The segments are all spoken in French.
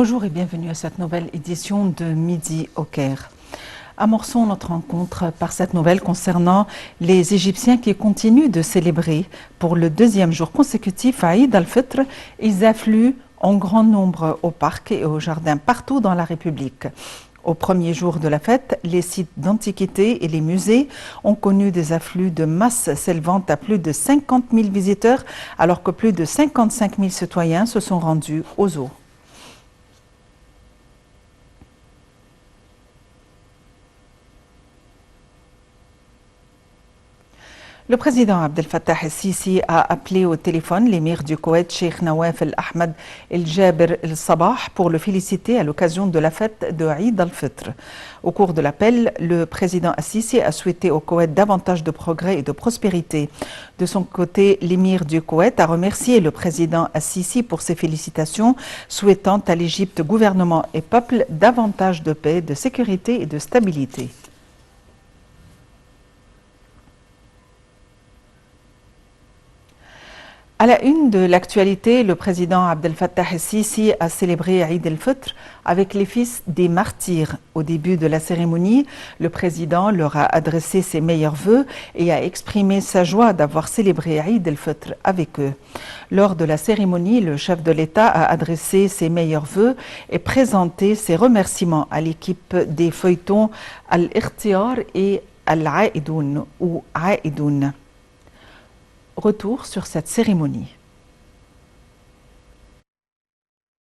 Bonjour et bienvenue à cette nouvelle édition de Midi au Caire. Amorçons notre rencontre par cette nouvelle concernant les Égyptiens qui continuent de célébrer pour le deuxième jour consécutif à Eid al-Fitr. Ils affluent en grand nombre au parc et aux jardins partout dans la République. Au premier jour de la fête, les sites d'antiquités et les musées ont connu des afflux de masse s'élevant à plus de 50 000 visiteurs, alors que plus de 55 000 citoyens se sont rendus aux zoos. Le président Abdel Fattah el-Sisi a appelé au téléphone l'émir du Koweït, Cheikh Nawaf el-Ahmed el-Jaber el-Sabah, pour le féliciter à l'occasion de la fête de Eid al-Fitr. Au cours de l'appel, le président el-Sisi a souhaité au Koweït davantage de progrès et de prospérité. De son côté, l'émir du Koweït a remercié le président el-Sisi pour ses félicitations, souhaitant à l'Égypte, gouvernement et peuple, davantage de paix, de sécurité et de stabilité. À la une de l'actualité, le président Abdel Fattah el-Sisi a célébré Eid al-Fitr avec les fils des martyrs. Au début de la cérémonie, le président leur a adressé ses meilleurs vœux et a exprimé sa joie d'avoir célébré Eid al-Fitr avec eux. Lors de la cérémonie, le chef de l'État a adressé ses meilleurs vœux et présenté ses remerciements à l'équipe des feuilletons Al-Ikhtiyar et Al-A'idoun ou A'idoun. Retour sur cette cérémonie.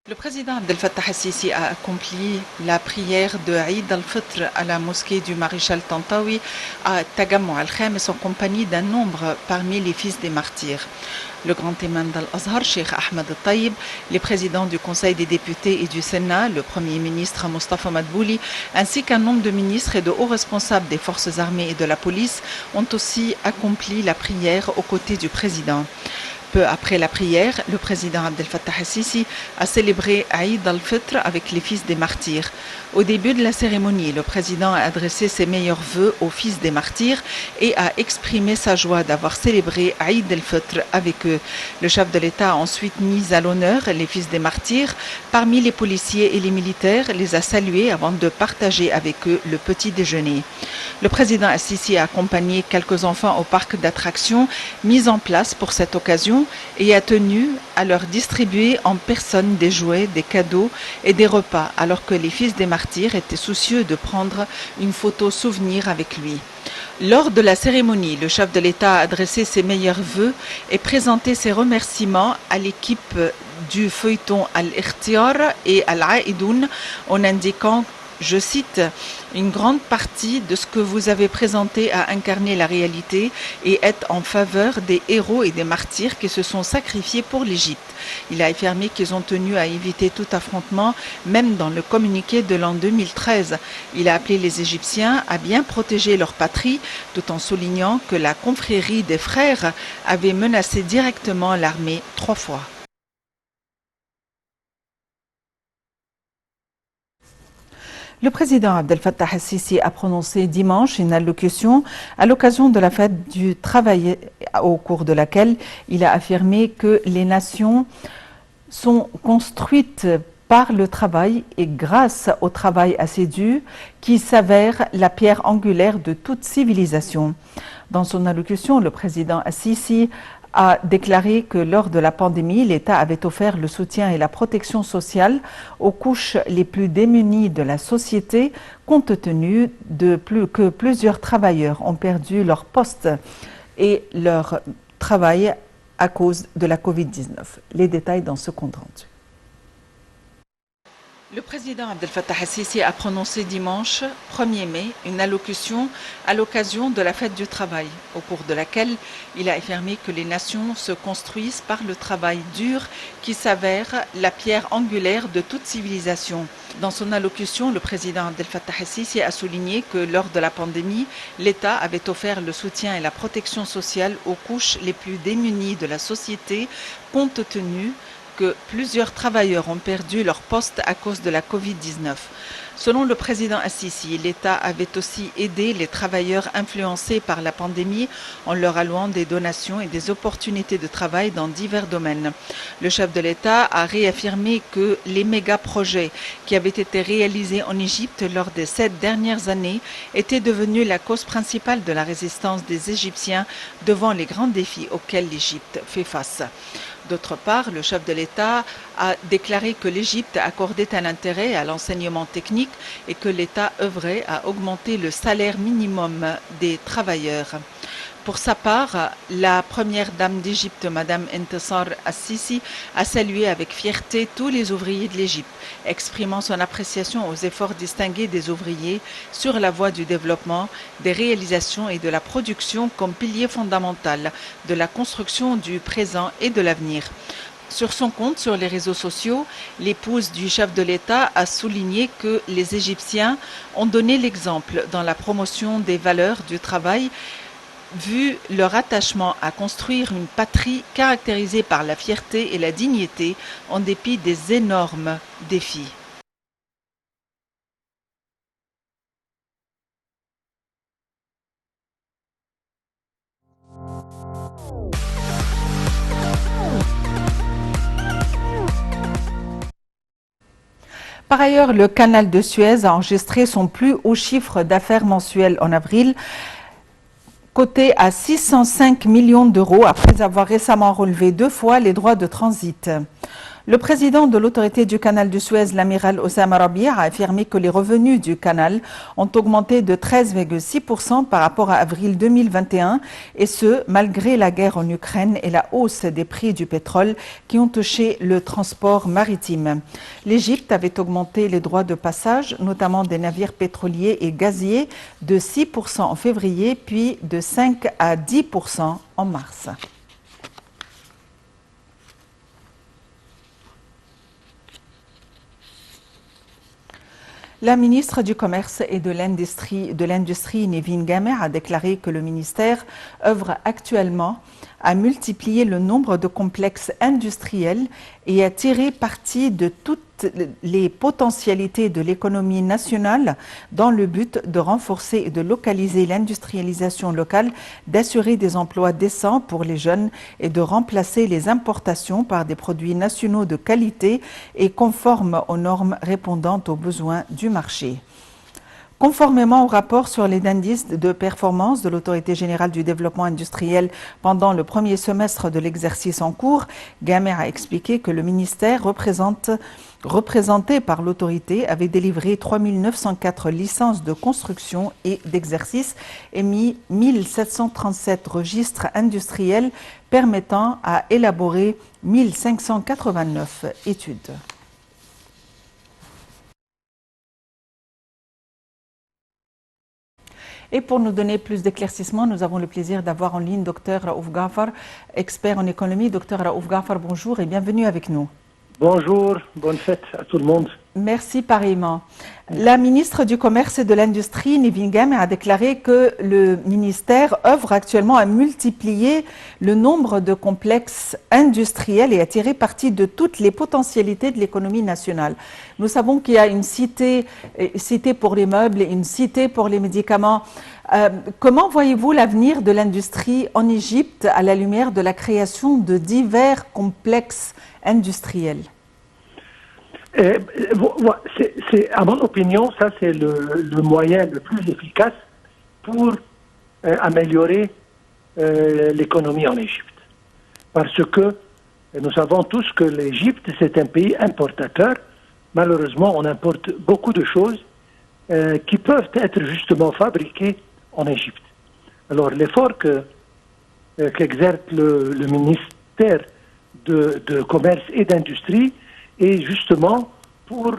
Le président Abdel Fattah el-Sisi a accompli la prière de Eid al-Fitr à la mosquée du maréchal Tantawi à Tagamou al-Khamis en compagnie d'un nombre parmi les fils des martyrs. Le grand imam d'Al-Azhar, Cheikh Ahmed al-Tayyib, les présidents du Conseil des députés et du Sénat, le Premier ministre Mustafa Madbouli, ainsi qu'un nombre de ministres et de hauts responsables des forces armées et de la police ont aussi accompli la prière aux côtés du président. Peu après la prière, le président Abdel Fattah el-Sisi a célébré Eid al-Fitr avec les fils des martyrs. Au début de la cérémonie, le président a adressé ses meilleurs vœux aux fils des martyrs et a exprimé sa joie d'avoir célébré Eid al-Fitr avec eux. Le chef de l'État a ensuite mis à l'honneur les fils des martyrs. Parmi les policiers et les militaires, les a salués avant de partager avec eux le petit déjeuner. Le président el-Sisi a accompagné quelques enfants au parc d'attractions mis en place pour cette occasion et a tenu à leur distribuer en personne des jouets, des cadeaux et des repas, alors que les fils des martyrs étaient soucieux de prendre une photo souvenir avec lui. Lors de la cérémonie, le chef de l'État a adressé ses meilleurs vœux et présenté ses remerciements à l'équipe du feuilleton Al-Ikhtiyar et Al-A'idoun en indiquant, je cite, « Une grande partie de ce que vous avez présenté a incarné la réalité et est en faveur des héros et des martyrs qui se sont sacrifiés pour l'Égypte. » Il a affirmé qu'ils ont tenu à éviter tout affrontement, même dans le communiqué de l'an 2013. Il a appelé les Égyptiens à bien protéger leur patrie, tout en soulignant que la confrérie des frères avait menacé directement l'armée 3 fois. Le président Abdel Fattah el-Sisi a prononcé dimanche une allocution à l'occasion de la fête du travail, au cours de laquelle il a affirmé que les nations sont construites par le travail et grâce au travail assidu qui s'avère la pierre angulaire de toute civilisation. Dans son allocution, le président el-Sisi a déclaré que lors de la pandémie, l'État avait offert le soutien et la protection sociale aux couches les plus démunies de la société, compte tenu que plusieurs travailleurs ont perdu leur poste et leur travail à cause de la Covid-19. Les détails dans ce compte rendu. Le président Abdel Fattah el-Sisi a prononcé dimanche 1er mai une allocution à l'occasion de la fête du travail, au cours de laquelle il a affirmé que les nations se construisent par le travail dur qui s'avère la pierre angulaire de toute civilisation. Dans son allocution, le président Abdel Fattah el-Sisi a souligné que lors de la pandémie, l'État avait offert le soutien et la protection sociale aux couches les plus démunies de la société, compte tenu que plusieurs travailleurs ont perdu leur poste à cause de la Covid-19. Selon le président Assisi, l'État avait aussi aidé les travailleurs influencés par la pandémie en leur allouant des donations et des opportunités de travail dans divers domaines. Le chef de l'État a réaffirmé que les méga-projets qui avaient été réalisés en Égypte lors des 7 dernières années étaient devenus la cause principale de la résistance des Égyptiens devant les grands défis auxquels l'Égypte fait face. D'autre part, le chef de l'État a déclaré que l'Égypte accordait un intérêt à l'enseignement technique et que l'État œuvrait à augmenter le salaire minimum des travailleurs. Pour sa part, la première dame d'Égypte, Madame Intisar Assisi, a salué avec fierté tous les ouvriers de l'Égypte, exprimant son appréciation aux efforts distingués des ouvriers sur la voie du développement, des réalisations et de la production comme pilier fondamental de la construction du présent et de l'avenir. Sur son compte sur les réseaux sociaux, l'épouse du chef de l'État a souligné que les Égyptiens ont donné l'exemple dans la promotion des valeurs du travail, vu leur attachement à construire une patrie caractérisée par la fierté et la dignité en dépit des énormes défis. Par ailleurs, le canal de Suez a enregistré son plus haut chiffre d'affaires mensuel en avril, coté à 605 millions d'euros après avoir récemment relevé 2 fois les droits de transit. Le président de l'autorité du canal de Suez, l'amiral Oussama Rabi, a affirmé que les revenus du canal ont augmenté de 13,6% par rapport à avril 2021, et ce, malgré la guerre en Ukraine et la hausse des prix du pétrole qui ont touché le transport maritime. L'Égypte avait augmenté les droits de passage, notamment des navires pétroliers et gaziers, de 6% en février, puis de 5 à 10% en mars. La ministre du Commerce et de l'Industrie, Nevin Gamer, a déclaré que le ministère œuvre actuellement à multiplier le nombre de complexes industriels et à tirer parti de toutes les potentialités de l'économie nationale dans le but de renforcer et de localiser l'industrialisation locale, d'assurer des emplois décents pour les jeunes et de remplacer les importations par des produits nationaux de qualité et conformes aux normes répondant aux besoins du marché. Conformément au rapport sur les indices de performance de l'Autorité générale du développement industriel pendant le premier semestre de l'exercice en cours, Gamer a expliqué que le ministère représenté par l'autorité avait délivré 3 904 licences de construction et d'exercice, émis 1737 registres industriels permettant à élaborer 1589 études. Et pour nous donner plus d'éclaircissements, nous avons le plaisir d'avoir en ligne Dr Raouf Ghafar, expert en économie. Dr Raouf Ghafar, bonjour et bienvenue avec nous. Bonjour, bonne fête à tout le monde. Merci pareillement. La ministre du Commerce et de l'Industrie, Nevin Gamer, a déclaré que le ministère œuvre actuellement à multiplier le nombre de complexes industriels et à tirer parti de toutes les potentialités de l'économie nationale. Nous savons qu'il y a une cité pour les meubles et une cité pour les médicaments. Comment voyez-vous l'avenir de l'industrie en Égypte à la lumière de la création de divers complexes industriels? À mon opinion, ça c'est le moyen le plus efficace pour améliorer l'économie en Égypte. Parce que nous savons tous que l'Égypte, c'est un pays importateur. Malheureusement, on importe beaucoup de choses qui peuvent être justement fabriquées en Égypte. Alors l'effort qu'exerce le ministère de Commerce et d'Industrie est justement pour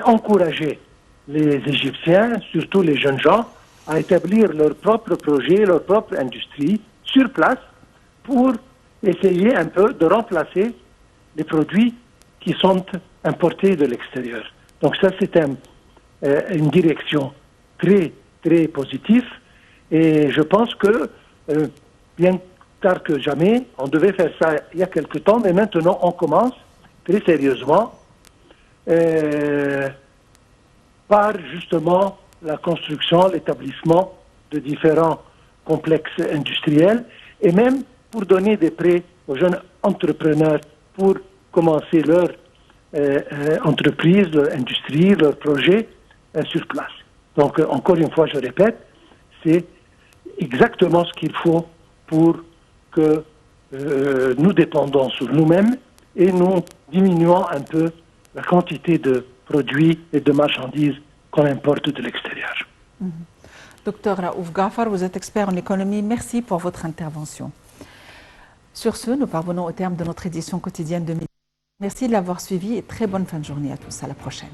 encourager les Égyptiens, surtout les jeunes gens, à établir leur propre projet, leur propre industrie sur place pour essayer un peu de remplacer les produits qui sont importés de l'extérieur. Donc ça, c'est une direction très, très positive et je pense que bien tard que jamais, on devait faire ça il y a quelque temps, mais maintenant on commence très sérieusement par justement la construction, l'établissement de différents complexes industriels et même pour donner des prêts aux jeunes entrepreneurs pour commencer leur entreprise, leur industrie, leur projet sur place. Donc, encore une fois, je répète, c'est exactement ce qu'il faut pour que nous dépendons sur nous-mêmes et nous diminuons un peu la quantité de produits et de marchandises qu'on importe de l'extérieur. Docteur Raouf Ghafar, vous êtes expert en économie. Merci pour votre intervention. Sur ce, nous parvenons au terme de notre édition quotidienne de midi. Merci de l'avoir suivi et très bonne fin de journée à tous. À la prochaine.